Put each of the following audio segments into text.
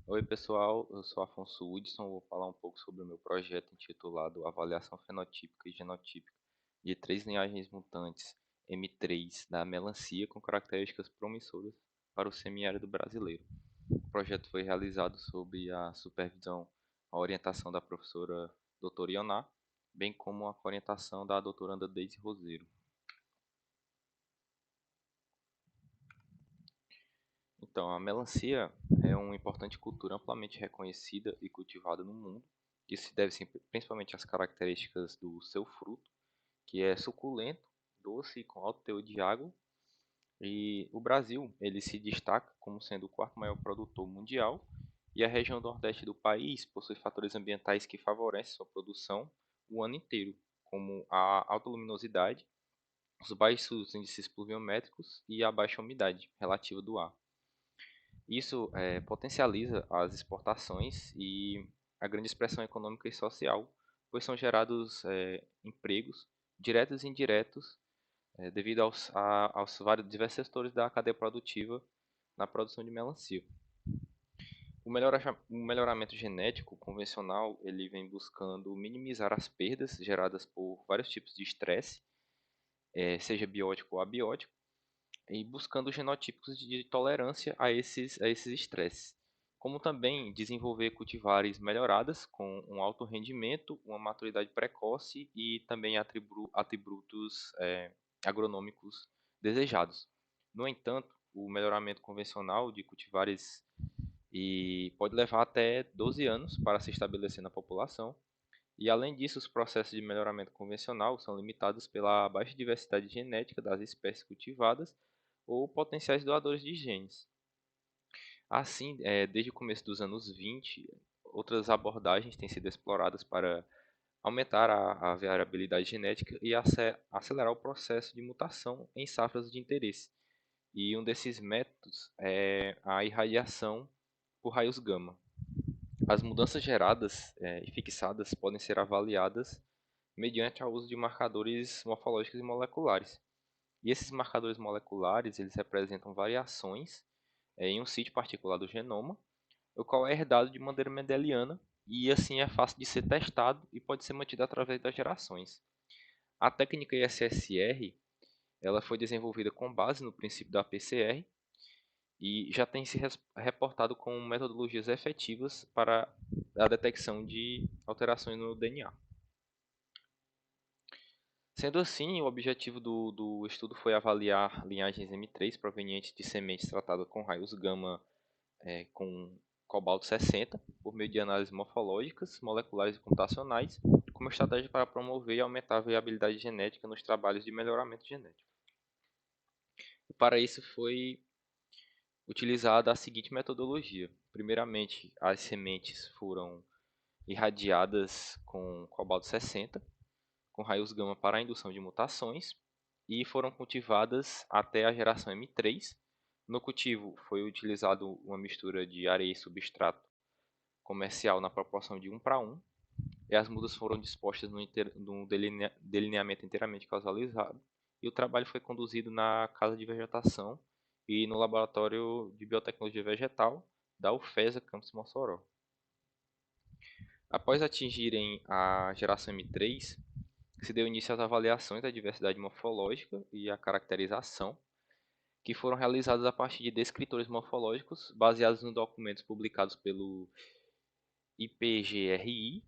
Oi, pessoal, eu sou Afonso Hudson, vou falar um pouco sobre o meu projeto intitulado Avaliação Fenotípica e Genotípica de três linhagens mutantes M3 da melancia com características promissoras para o semiárido brasileiro. O projeto foi realizado sob a supervisão, a orientação da professora doutora Ioná, bem como a orientação da doutoranda Deise Roseiro. Então, a melancia é uma importante cultura amplamente reconhecida e cultivada no mundo. Isso se deve principalmente às características do seu fruto, que é suculento, doce e com alto teor de água. E o Brasil, ele se destaca como sendo o quarto maior produtor mundial, e a região nordeste do país possui fatores ambientais que favorecem sua produção o ano inteiro, como a alta luminosidade, os baixos índices pluviométricos e a baixa umidade relativa do ar. Isso potencializa as exportações e a grande expressão econômica e social, pois são gerados empregos diretos e indiretos devido aos vários diversos setores da cadeia produtiva na produção de melancia. O melhoramento genético convencional ele vem buscando minimizar as perdas geradas por vários tipos de estresse, seja biótico ou abiótico, e buscando genotípicos de tolerância a esses estresses, como também desenvolver cultivares melhoradas com um alto rendimento, uma maturidade precoce e também atributos agronômicos desejados. No entanto, o melhoramento convencional de cultivares pode levar até 12 anos para se estabelecer na população, e além disso, os processos de melhoramento convencional são limitados pela baixa diversidade genética das espécies cultivadas ou potenciais doadores de genes. Assim, desde o começo dos anos 20, outras abordagens têm sido exploradas para aumentar a variabilidade genética e acelerar o processo de mutação em safras de interesse. E um desses métodos é a irradiação por raios gama. As mudanças geradas e fixadas podem ser avaliadas mediante o uso de marcadores morfológicos e moleculares. E esses marcadores moleculares, eles representam variações em um sítio particular do genoma, o qual é herdado de maneira mendeliana e assim é fácil de ser testado e pode ser mantido através das gerações. A técnica ISSR, ela foi desenvolvida com base no princípio da PCR e já tem se reportado com metodologias efetivas para a detecção de alterações no DNA. Sendo assim, o objetivo do estudo foi avaliar linhagens M3 provenientes de sementes tratadas com raios gama com cobalto-60 por meio de análises morfológicas, moleculares e computacionais, como estratégia para promover e aumentar a viabilidade genética nos trabalhos de melhoramento genético. E para isso foi utilizada a seguinte metodologia. Primeiramente, as sementes foram irradiadas com cobalto-60, com raios gama para a indução de mutações, e foram cultivadas até a geração M3. No cultivo foi utilizado uma mistura de areia e substrato comercial na proporção de 1 para 1, e as mudas foram dispostas num delineamento inteiramente causalizado, e o trabalho foi conduzido na Casa de Vegetação e no Laboratório de Biotecnologia Vegetal da UFESA Campus Mossoró. Após atingirem a geração M3, se deu início às avaliações da diversidade morfológica e a caracterização, que foram realizadas a partir de descritores morfológicos baseados nos documentos publicados pelo IPGRI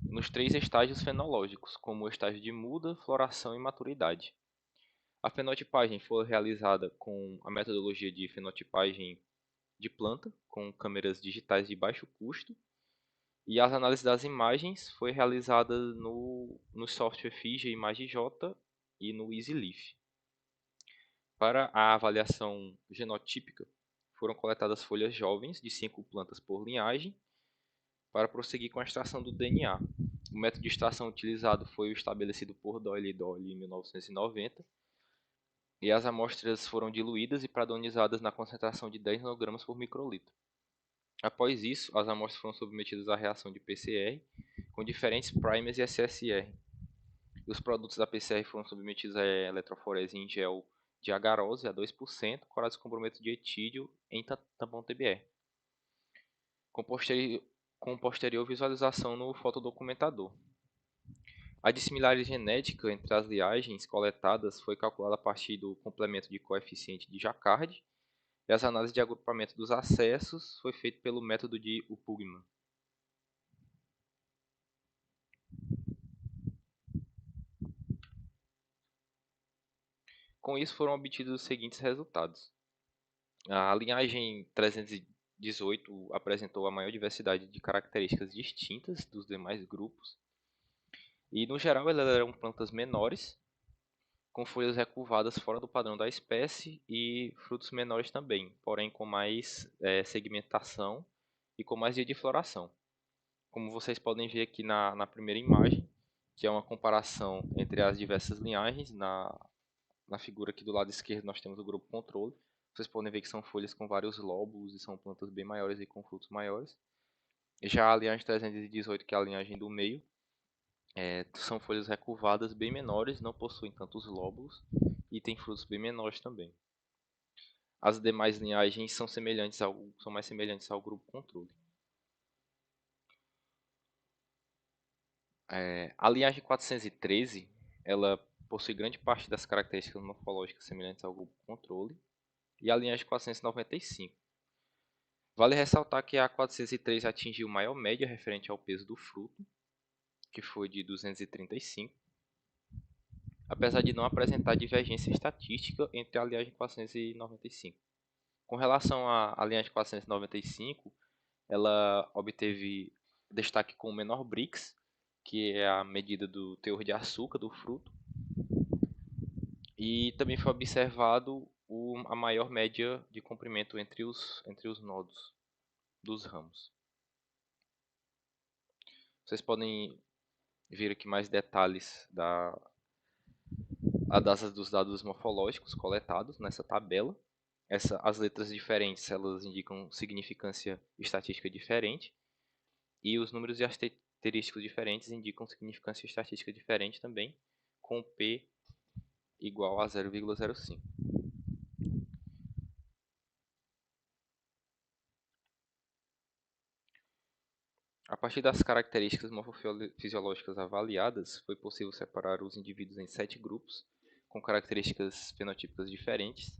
nos três estágios fenológicos, como o estágio de muda, floração e maturidade. A fenotipagem foi realizada com a metodologia de fenotipagem de planta, com câmeras digitais de baixo custo, e as análises das imagens foi realizada no software Fija Imagem J e no EasyLeaf. Para a avaliação genotípica, foram coletadas folhas jovens de 5 plantas por linhagem para prosseguir com a extração do DNA. O método de extração utilizado foi o estabelecido por Doyle e Doyle em 1990, e as amostras foram diluídas e padronizadas na concentração de 10 nanogramas por microlitro. Após isso, as amostras foram submetidas à reação de PCR com diferentes primers e SSR. E os produtos da PCR foram submetidos à eletroforese em gel de agarose a 2%, curados com brometo de etídio em tampão TBR. com posterior visualização no fotodocumentador. A dissimilaridade genética entre as liagens coletadas foi calculada a partir do complemento de coeficiente de Jacquard, e as análises de agrupamento dos acessos foi feito pelo método de Upugman. Com isso foram obtidos os seguintes resultados. A linhagem 318 apresentou a maior diversidade de características distintas dos demais grupos, e no geral elas eram plantas menores, com folhas recurvadas fora do padrão da espécie e frutos menores também, porém com mais segmentação e com mais dia de floração. Como vocês podem ver aqui na primeira imagem, que é uma comparação entre as diversas linhagens, na figura aqui do lado esquerdo nós temos o grupo controle. Vocês podem ver que são folhas com vários lóbulos e são plantas bem maiores e com frutos maiores. Já a linhagem 318, que é a linhagem do meio, são folhas recurvadas bem menores, não possuem tantos lóbulos e têm frutos bem menores também. As demais linhagens são mais semelhantes ao grupo controle. A linhagem 413, ela possui grande parte das características morfológicas semelhantes ao grupo controle, e a linhagem 495. Vale ressaltar que a 403 atingiu maior média referente ao peso do fruto, que foi de 235, apesar de não apresentar divergência estatística entre a linhagem 495. Com relação à linhagem 495, ela obteve destaque com o menor Brix, que é a medida do teor de açúcar do fruto, e também foi observado a maior média de comprimento entre os nodos dos ramos. Vocês podem ver aqui mais detalhes dos dados morfológicos coletados nessa tabela. As letras diferentes elas indicam significância estatística diferente, e os números e asterísticos diferentes indicam significância estatística diferente também, com P igual a 0,05. A partir das características morfofisiológicas avaliadas, foi possível separar os indivíduos em 7 grupos, com características fenotípicas diferentes,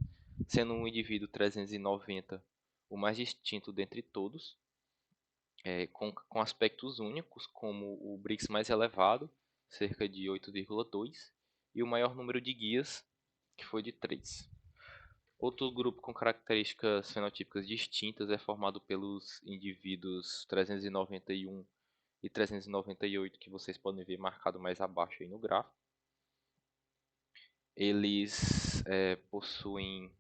sendo o indivíduo 390 o mais distinto dentre todos, com aspectos únicos, como o Brix mais elevado, cerca de 8,2, e o maior número de guias, que foi de 3. Outro grupo com características fenotípicas distintas é formado pelos indivíduos 391 e 398, que vocês podem ver marcado mais abaixo aí no gráfico. Eles possuem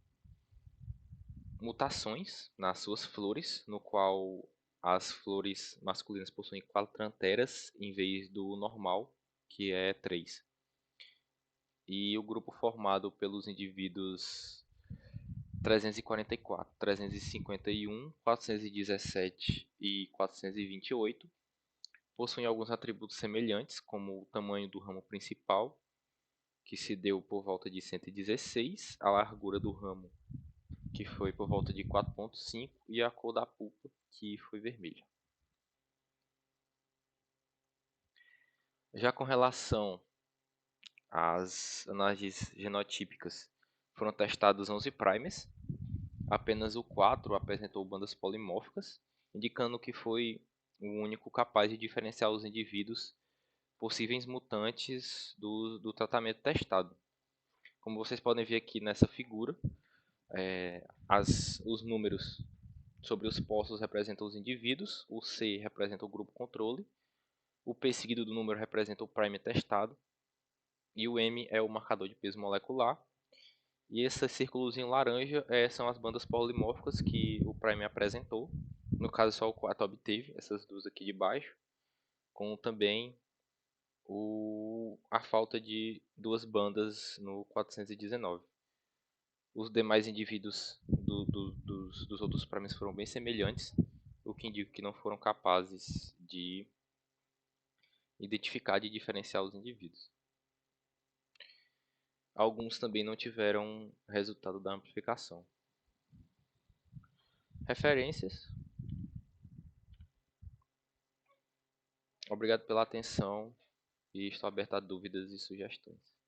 mutações nas suas flores, no qual as flores masculinas possuem 4 anteras em vez do normal, que é 3. E o grupo formado pelos indivíduos 344, 351, 417 e 428 possuem alguns atributos semelhantes, como o tamanho do ramo principal, que se deu por volta de 116, a largura do ramo, que foi por volta de 4,5, e a cor da pulpa, que foi vermelha. Já com relação às análises genotípicas, foram testados 11 primers, apenas o 4 apresentou bandas polimórficas, indicando que foi o único capaz de diferenciar os indivíduos possíveis mutantes do tratamento testado. Como vocês podem ver aqui nessa figura, os números sobre os postos representam os indivíduos, o C representa o grupo controle, o P seguido do número representa o prime testado, e o M é o marcador de peso molecular. E esse círculozinho laranja são as bandas polimórficas que o prime apresentou. No caso, só o 4 obteve, essas duas aqui de baixo, com também a falta de duas bandas no 419. Os demais indivíduos dos outros primes foram bem semelhantes, o que indica que não foram capazes de identificar e diferenciar os indivíduos. Alguns também não tiveram resultado da amplificação. Referências: Obrigado pela atenção e estou aberto a dúvidas e sugestões.